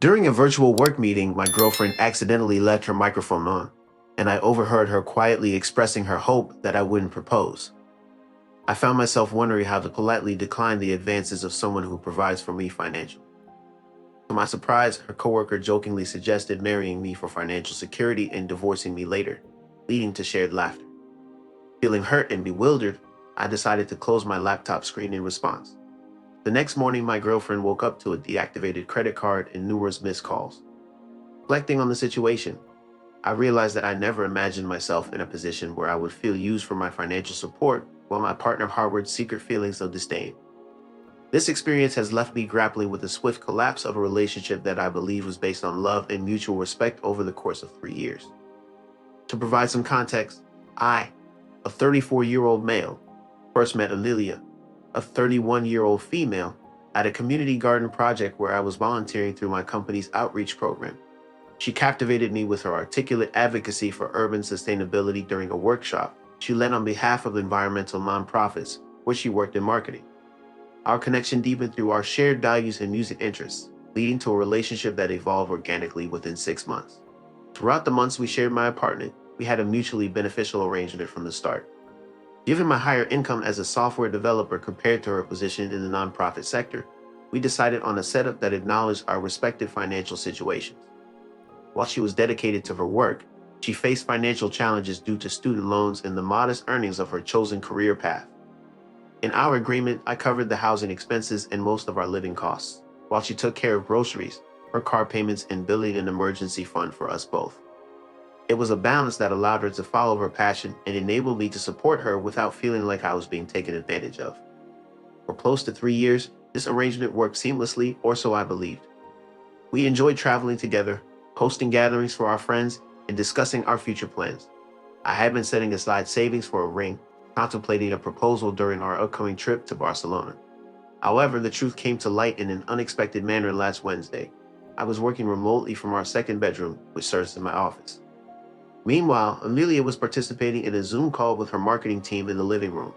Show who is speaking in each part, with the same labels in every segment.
Speaker 1: During a virtual work meeting, my girlfriend accidentally left her microphone on, and I overheard her quietly expressing her hope that I wouldn't propose. I found myself wondering how to politely decline the advances of someone who provides for me financially. To my surprise, her coworker jokingly suggested marrying me for financial security and divorcing me later, leading to shared laughter. Feeling hurt and bewildered, I decided to close my laptop screen in response. The next morning, my girlfriend woke up to a deactivated credit card and numerous missed calls. Reflecting on the situation, I realized that I never imagined myself in a position where I would feel used for my financial support while my partner harbored secret feelings of disdain. This experience has left me grappling with the swift collapse of a relationship that I believe was based on love and mutual respect over the course of 3 years. To provide some context, I, a 34-year-old male, first met Amelia, a 31-year-old female, at a community garden project where I was volunteering through my company's outreach program. She captivated me with her articulate advocacy for urban sustainability during a workshop she led on behalf of environmental nonprofits, where she worked in marketing. Our connection deepened through our shared values and music interests, leading to a relationship that evolved organically within 6 months. Throughout the months we shared my apartment, we had a mutually beneficial arrangement from the start. Given my higher income as a software developer compared to her position in the nonprofit sector, we decided on a setup that acknowledged our respective financial situations. While she was dedicated to her work, she faced financial challenges due to student loans and the modest earnings of her chosen career path. In our agreement, I covered the housing expenses and most of our living costs, while she took care of groceries, her car payments, and building an emergency fund for us both. It was a balance that allowed her to follow her passion and enabled me to support her without feeling like I was being taken advantage of. For close to 3 years, this arrangement worked seamlessly, or so I believed. We enjoyed traveling together, hosting gatherings for our friends, and discussing our future plans. I had been setting aside savings for a ring, contemplating a proposal during our upcoming trip to Barcelona. However, the truth came to light in an unexpected manner last Wednesday. I was working remotely from our second bedroom, which serves as my office. Meanwhile, Amelia was participating in a Zoom call with her marketing team in the living room.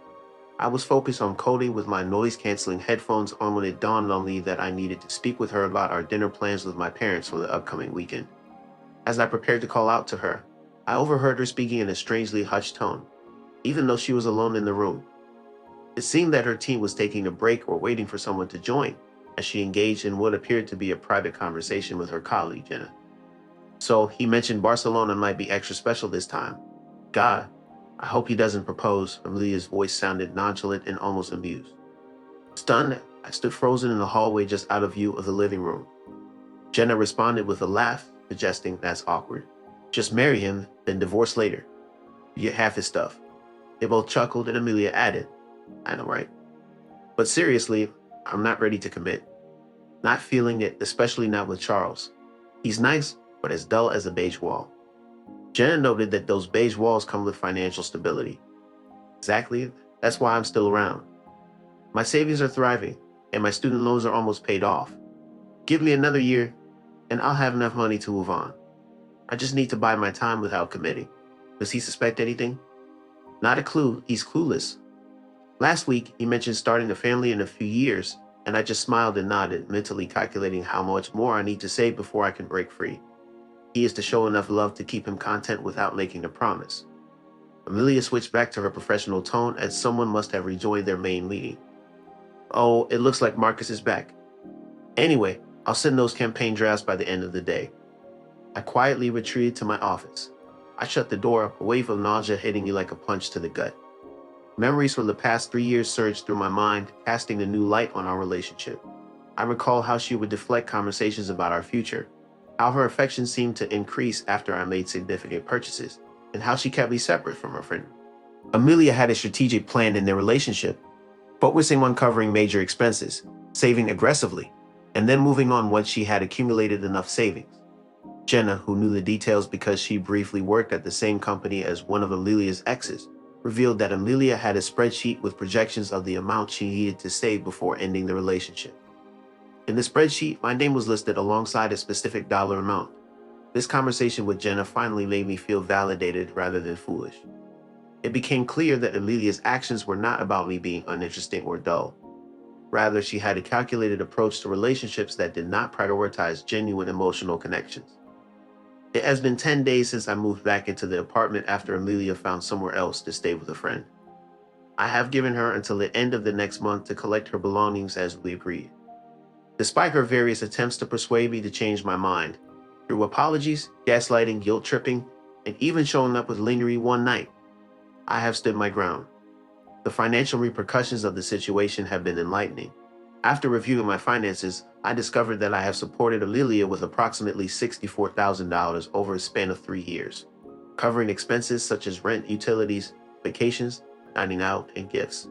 Speaker 1: I was focused on coding with my noise-canceling headphones on when it dawned on me that I needed to speak with her about our dinner plans with my parents for the upcoming weekend. As I prepared to call out to her, I overheard her speaking in a strangely hushed tone, even though she was alone in the room. It seemed that her team was taking a break or waiting for someone to join, as she engaged in what appeared to be a private conversation with her colleague, Jenna. So he mentioned Barcelona might be extra special this time. God, I hope he doesn't propose. Amelia's voice sounded nonchalant and almost amused. Stunned, I stood frozen in the hallway just out of view of the living room. Jenna responded with a laugh, suggesting that's awkward. Just marry him, then divorce later. You get half his stuff. They both chuckled and Amelia added, I know, right? But seriously, I'm not ready to commit. Not feeling it, especially not with Charles. He's nice, but as dull as a beige wall. Jenna noted that those beige walls come with financial stability. Exactly, that's why I'm still around. My savings are thriving, and my student loans are almost paid off. Give me another year, and I'll have enough money to move on. I just need to buy my time without committing. Does he suspect anything? Not a clue, he's clueless. Last week, he mentioned starting a family in a few years, and I just smiled and nodded, mentally calculating how much more I need to save before I can break free. He is to show enough love to keep him content without making a promise. Amelia switched back to her professional tone as someone must have rejoined their main meeting. Oh, it looks like Marcus is back. Anyway, I'll send those campaign drafts by the end of the day. I quietly retreated to my office. I shut the door, a wave of nausea hitting me like a punch to the gut. Memories from the past 3 years surged through my mind, casting a new light on our relationship. I recall how she would deflect conversations about our future, how her affection seemed to increase after I made significant purchases, and how she kept me separate from her friend. Amelia had a strategic plan in their relationship, focusing on covering major expenses, saving aggressively, and then moving on once she had accumulated enough savings. Jenna, who knew the details because she briefly worked at the same company as one of Amelia's exes, revealed that Amelia had a spreadsheet with projections of the amount she needed to save before ending the relationship. In the spreadsheet, my name was listed alongside a specific dollar amount. This conversation with Jenna finally made me feel validated rather than foolish. It became clear that Amelia's actions were not about me being uninteresting or dull. Rather, she had a calculated approach to relationships that did not prioritize genuine emotional connections. It has been 10 days since I moved back into the apartment after Amelia found somewhere else to stay with a friend. I have given her until the end of the next month to collect her belongings as we agreed. Despite her various attempts to persuade me to change my mind, through apologies, gaslighting, guilt tripping, and even showing up with Lingerie one night, I have stood my ground. The financial repercussions of the situation have been enlightening. After reviewing my finances, I discovered that I have supported Amelia with approximately $64,000 over a span of 3 years, covering expenses such as rent, utilities, vacations, dining out, and gifts.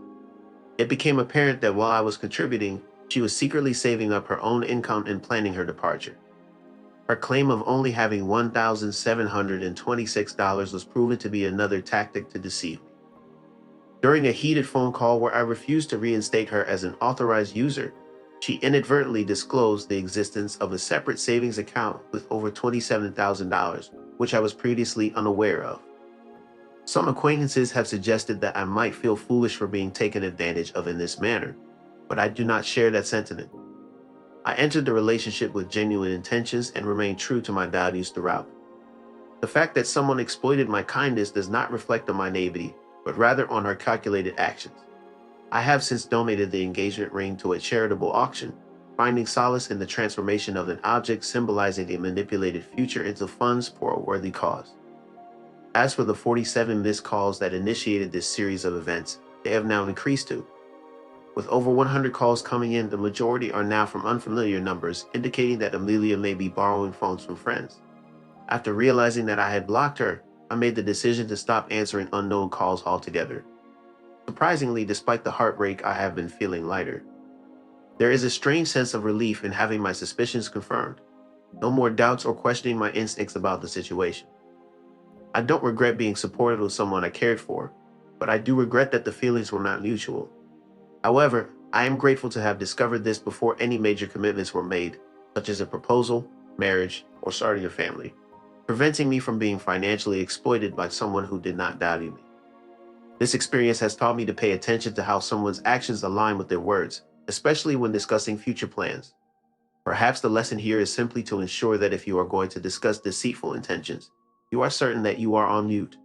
Speaker 1: It became apparent that while I was contributing, she was secretly saving up her own income and planning her departure. Her claim of only having $1,726 was proven to be another tactic to deceive me. During a heated phone call where I refused to reinstate her as an authorized user, she inadvertently disclosed the existence of a separate savings account with over $27,000, which I was previously unaware of. Some acquaintances have suggested that I might feel foolish for being taken advantage of in this manner, but I do not share that sentiment. I entered the relationship with genuine intentions and remained true to my values throughout. The fact that someone exploited my kindness does not reflect on my naivety, but rather on her calculated actions. I have since donated the engagement ring to a charitable auction, finding solace in the transformation of an object symbolizing a manipulated future into funds for a worthy cause. As for the 47 missed calls that initiated this series of events, they have now increased to. With over 100 calls coming in, the majority are now from unfamiliar numbers, indicating that Amelia may be borrowing phones from friends. After realizing that I had blocked her, I made the decision to stop answering unknown calls altogether. Surprisingly, despite the heartbreak, I have been feeling lighter. There is a strange sense of relief in having my suspicions confirmed. No more doubts or questioning my instincts about the situation. I don't regret being supportive of someone I cared for, but I do regret that the feelings were not mutual. However, I am grateful to have discovered this before any major commitments were made, such as a proposal, marriage, or starting a family, preventing me from being financially exploited by someone who did not value me. This experience has taught me to pay attention to how someone's actions align with their words, especially when discussing future plans. Perhaps the lesson here is simply to ensure that if you are going to discuss deceitful intentions, you are certain that you are on mute.